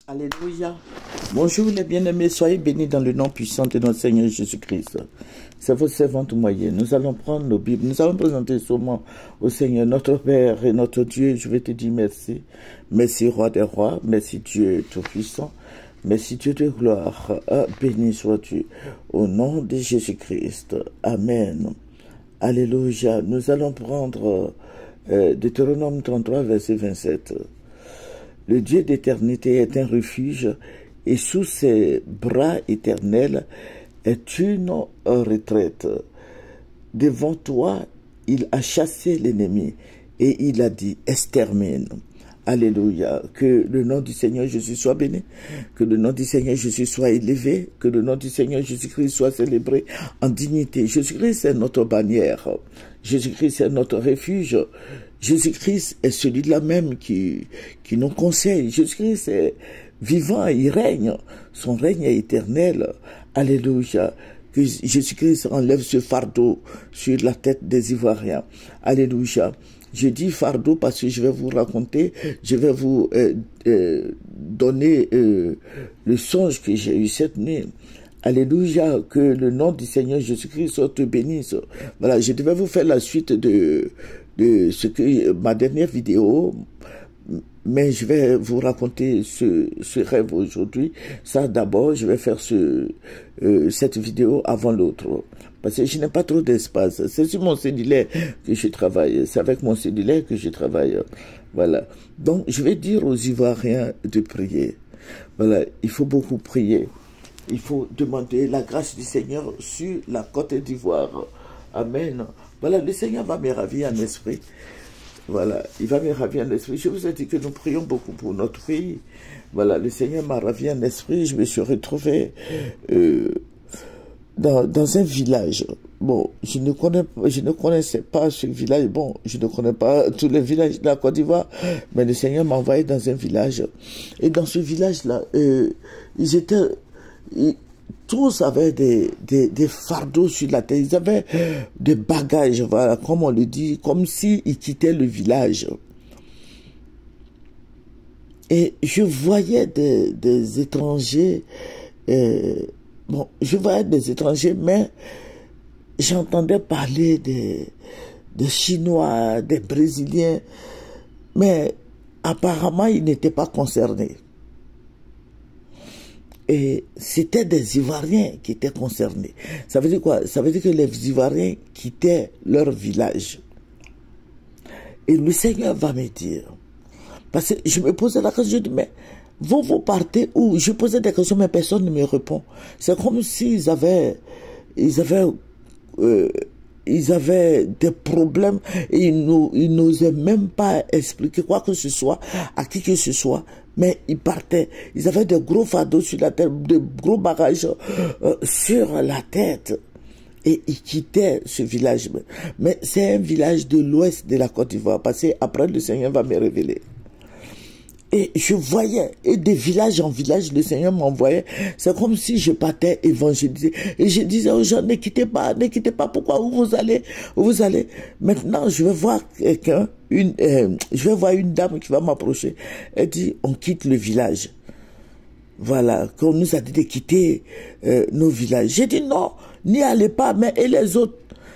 Alléluia. Bonjour les bien-aimés, soyez bénis dans le nom puissant de notre Seigneur Jésus-Christ. C'est votre servante moyenne. Nous allons prendre nos Bibles, nous allons présenter seulement au Seigneur notre Père et notre Dieu. Je vais te dire merci. Merci Roi des Rois, merci Dieu Tout-Puissant. Merci Dieu de gloire. Béni sois-tu au nom de Jésus-Christ. Amen. Alléluia. Nous allons prendre Deutéronome 33, verset 27. Le Dieu d'éternité est un refuge et sous ses bras éternels est une retraite. Devant toi, il a chassé l'ennemi et il a dit, extermine. Alléluia. Que le nom du Seigneur Jésus soit béni. Que le nom du Seigneur Jésus soit élevé. Que le nom du Seigneur Jésus-Christ soit célébré en dignité. Jésus-Christ est notre bannière. Jésus-Christ est notre refuge. Jésus-Christ est celui-là même qui nous conseille. Jésus-Christ est vivant, il règne. Son règne est éternel. Alléluia. Que Jésus-Christ enlève ce fardeau sur la tête des Ivoiriens. Alléluia. Je dis fardeau parce que je vais vous raconter, je vais vous donner le songe que j'ai eu cette nuit. Alléluia, que le nom du Seigneur Jésus-Christ te bénisse. Voilà, je devais vous faire la suite de ce que ma dernière vidéo, mais je vais vous raconter ce rêve aujourd'hui. Ça d'abord, je vais faire cette vidéo avant l'autre. Parce que je n'ai pas trop d'espace. C'est sur mon cellulaire que je travaille. C'est avec mon cellulaire que je travaille. Voilà. Donc, je vais dire aux Ivoiriens de prier. Voilà. Il faut beaucoup prier. Il faut demander la grâce du Seigneur sur la côte d'Ivoire. Amen. Voilà. Le Seigneur va me ravir en esprit. Voilà. Il va me ravir en esprit. Je vous ai dit que nous prions beaucoup pour notre pays. Voilà. Le Seigneur m'a ravi en esprit. Je me suis retrouvé dans un village. Bon, je ne connaissais pas ce village. Bon, je ne connais pas tous les villages de la Côte d'Ivoire, mais le Seigneur m'a envoyé dans un village. Et dans ce village-là, tous avaient des fardeaux sur la tête. Ils avaient des bagages, voilà, comme on le dit, comme s'ils quittaient le village. Et je voyais des étrangers. Bon, je voyais des étrangers, mais j'entendais parler des Chinois, des Brésiliens, mais apparemment, ils n'étaient pas concernés. Et c'était des Ivoiriens qui étaient concernés. Ça veut dire quoi? Ça veut dire que les Ivoiriens quittaient leur village. Et le Seigneur va me dire, parce que je me posais la question, je dis, mais vous partez où? Je posais des questions, mais personne ne me répond. C'est comme s'ils avaient des problèmes et ils n'osaient même pas expliquer quoi que ce soit à qui que ce soit. Mais ils partaient. Ils avaient de gros fardeaux sur la tête, de gros bagages sur la tête. Et ils quittaient ce village. Mais c'est un village de l'ouest de la Côte d'Ivoire. Parce que après, le Seigneur va me révéler. Et je voyais, et de village en village, le Seigneur m'envoyait. C'est comme si je partais évangéliser. Et je disais aux gens, ne quittez pas, pourquoi, où vous allez, Maintenant, je vais voir quelqu'un, je vais voir une dame qui va m'approcher. Elle dit, on quitte le village. Voilà, qu'on nous a dit de quitter nos villages. J'ai dit non, n'y allez pas, mais et les autres?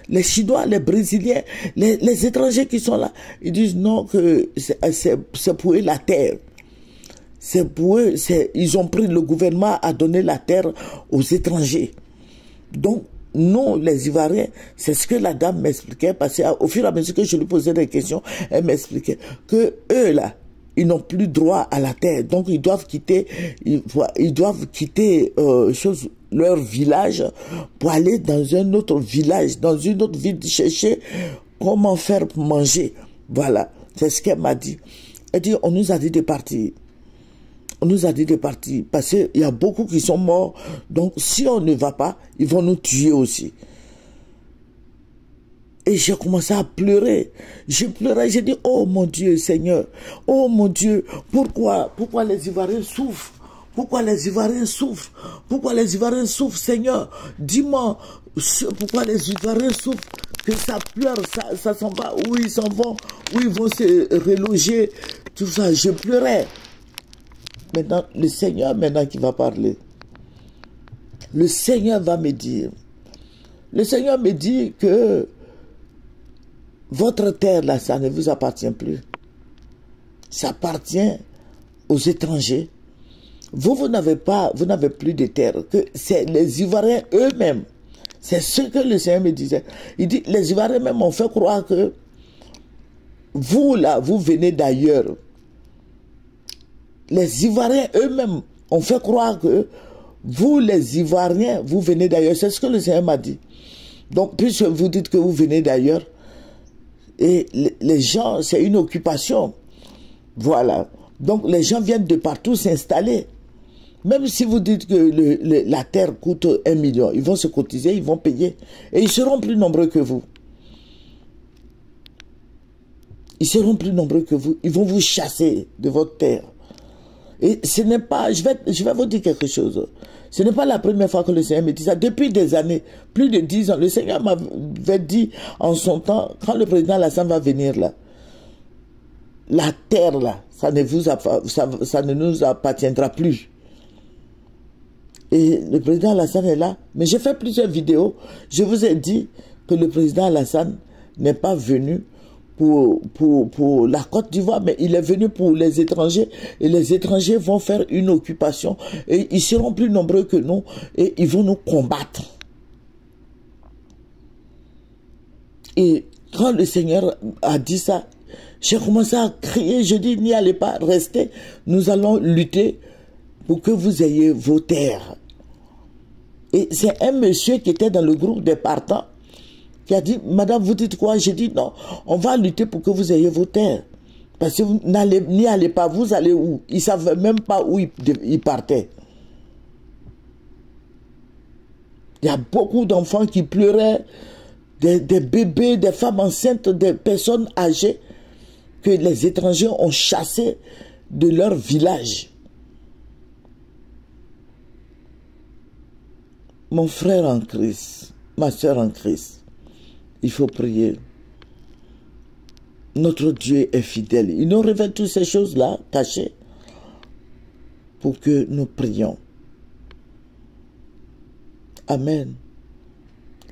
Les Chinois, les Brésiliens, les étrangers qui sont là, ils disent non, que c'est pour eux la terre. C'est pour eux, ils ont pris, le gouvernement a donné la terre aux étrangers. Donc, nous, les Ivoiriens, c'est ce que la dame m'expliquait, parce qu'au fur et à mesure que je lui posais des questions, elle m'expliquait que eux, là, ils n'ont plus droit à la terre. Donc, ils doivent quitter, leur village pour aller dans un autre village, dans une autre ville, chercher comment faire pour manger. Voilà, c'est ce qu'elle m'a dit. Elle dit, on nous a dit de partir. On nous a dit de partir parce qu'il y a beaucoup qui sont morts. Donc, si on ne va pas, ils vont nous tuer aussi. Et j'ai commencé à pleurer. Je pleurais, j'ai dit, oh mon Dieu, Seigneur, oh mon Dieu, pourquoi les Ivoiriens souffrent? Pourquoi les Ivoiriens souffrent? Pourquoi les Ivoiriens souffrent, Seigneur? Dis-moi, pourquoi les Ivoiriens souffrent? Que ça pleure, ça s'en va, où ils s'en vont, où ils vont se reloger, tout ça. Je pleurais. Maintenant, le Seigneur maintenant qui va parler. Le Seigneur va me dire. Le Seigneur me dit que votre terre là, ça ne vous appartient plus. Ça appartient aux étrangers. Vous n'avez plus de terre. Que c'est les Ivoiriens eux-mêmes. C'est ce que le Seigneur me disait. Il dit, les Ivoiriens même ont fait croire que vous là, vous venez d'ailleurs. Les Ivoiriens eux-mêmes ont fait croire que vous, les Ivoiriens, vous venez d'ailleurs. C'est ce que le Seigneur m'a dit. Donc, puisque vous dites que vous venez d'ailleurs, et les gens, c'est une occupation. Voilà. Donc, les gens viennent de partout s'installer. Même si vous dites que la terre coûte 1 million, ils vont se cotiser, ils vont payer. Et ils seront plus nombreux que vous. Ils seront plus nombreux que vous. Ils vont vous chasser de votre terre. Et ce n'est pas, je vais vous dire quelque chose. Ce n'est pas la première fois que le Seigneur me dit ça. Depuis des années, plus de 10 ans, le Seigneur m'avait dit en son temps, quand le président Alassane va venir là, la terre là, ça ne nous appartiendra plus. Et le président Alassane est là. Mais j'ai fait plusieurs vidéos. Je vous ai dit que le président Alassane n'est pas venu pour la Côte d'Ivoire, mais il est venu pour les étrangers. Et les étrangers vont faire une occupation. Et ils seront plus nombreux que nous. Et ils vont nous combattre. Et quand le Seigneur a dit ça, j'ai commencé à crier. Je dis, n'y allez pas, restez. Nous allons lutter pour que vous ayez vos terres. Et c'est un monsieur qui était dans le groupe des partants qui a dit, madame, vous dites quoi? J'ai dit, non, on va lutter pour que vous ayez vos terres. Parce que vous n'y allez pas, vous allez où? Ils ne savaient même pas où ils partaient. Il y a beaucoup d'enfants qui pleuraient, des bébés, des femmes enceintes, des personnes âgées que les étrangers ont chassés de leur village. Mon frère en Christ, ma soeur en Christ, il faut prier. Notre Dieu est fidèle. Il nous révèle toutes ces choses-là, cachées, pour que nous prions. Amen.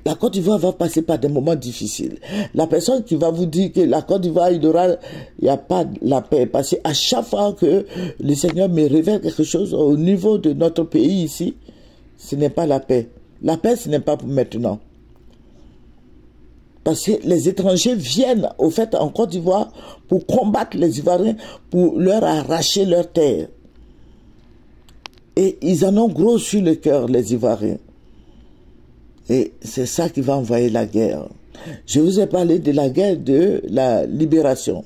La Côte d'Ivoire va passer par des moments difficiles. La personne qui va vous dire que la Côte d'Ivoire, il n'y a pas la paix. Parce qu'à chaque fois que le Seigneur me révèle quelque chose au niveau de notre pays ici, ce n'est pas la paix. La paix, ce n'est pas pour maintenant. Parce que les étrangers viennent, au fait, en Côte d'Ivoire, pour combattre les Ivoiriens, pour leur arracher leur terre. Et ils en ont gros sur le cœur, les Ivoiriens. Et c'est ça qui va envoyer la guerre. Je vous ai parlé de la guerre de la libération.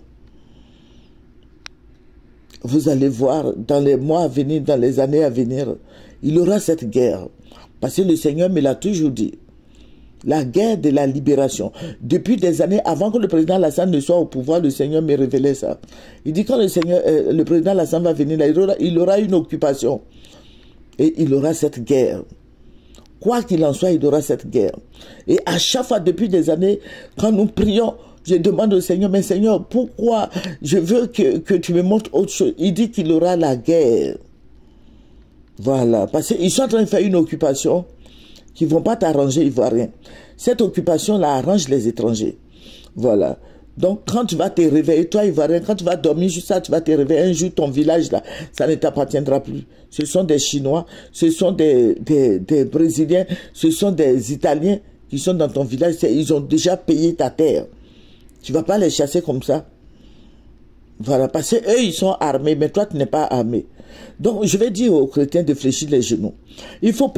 Vous allez voir, dans les mois à venir, dans les années à venir, il y aura cette guerre. Parce que le Seigneur me l'a toujours dit. La guerre de la libération. Depuis des années, avant que le président Alassane ne soit au pouvoir, le Seigneur me révélait ça. Il dit quand le président Alassane va venir, là, il aura une occupation. Et il aura cette guerre. Quoi qu'il en soit, il aura cette guerre. Et à chaque fois, depuis des années, quand nous prions, je demande au Seigneur, mais Seigneur, pourquoi je veux que tu me montres autre chose? Il dit qu'il aura la guerre. Voilà. Parce qu'ils sont en train de faire une occupation qui ne vont pas t'arranger, Ivoirien. Cette occupation-là arrange les étrangers. Voilà. Donc, quand tu vas te réveiller, toi, Ivoirien, quand tu vas dormir juste ça, tu vas te réveiller un jour, ton village, là, ça ne t'appartiendra plus. Ce sont des Chinois, ce sont des Brésiliens, ce sont des Italiens qui sont dans ton village. Ils ont déjà payé ta terre. Tu ne vas pas les chasser comme ça. Voilà, parce qu'eux, ils sont armés, mais toi, tu n'es pas armé. Donc, je vais dire aux chrétiens de fléchir les genoux. Il faut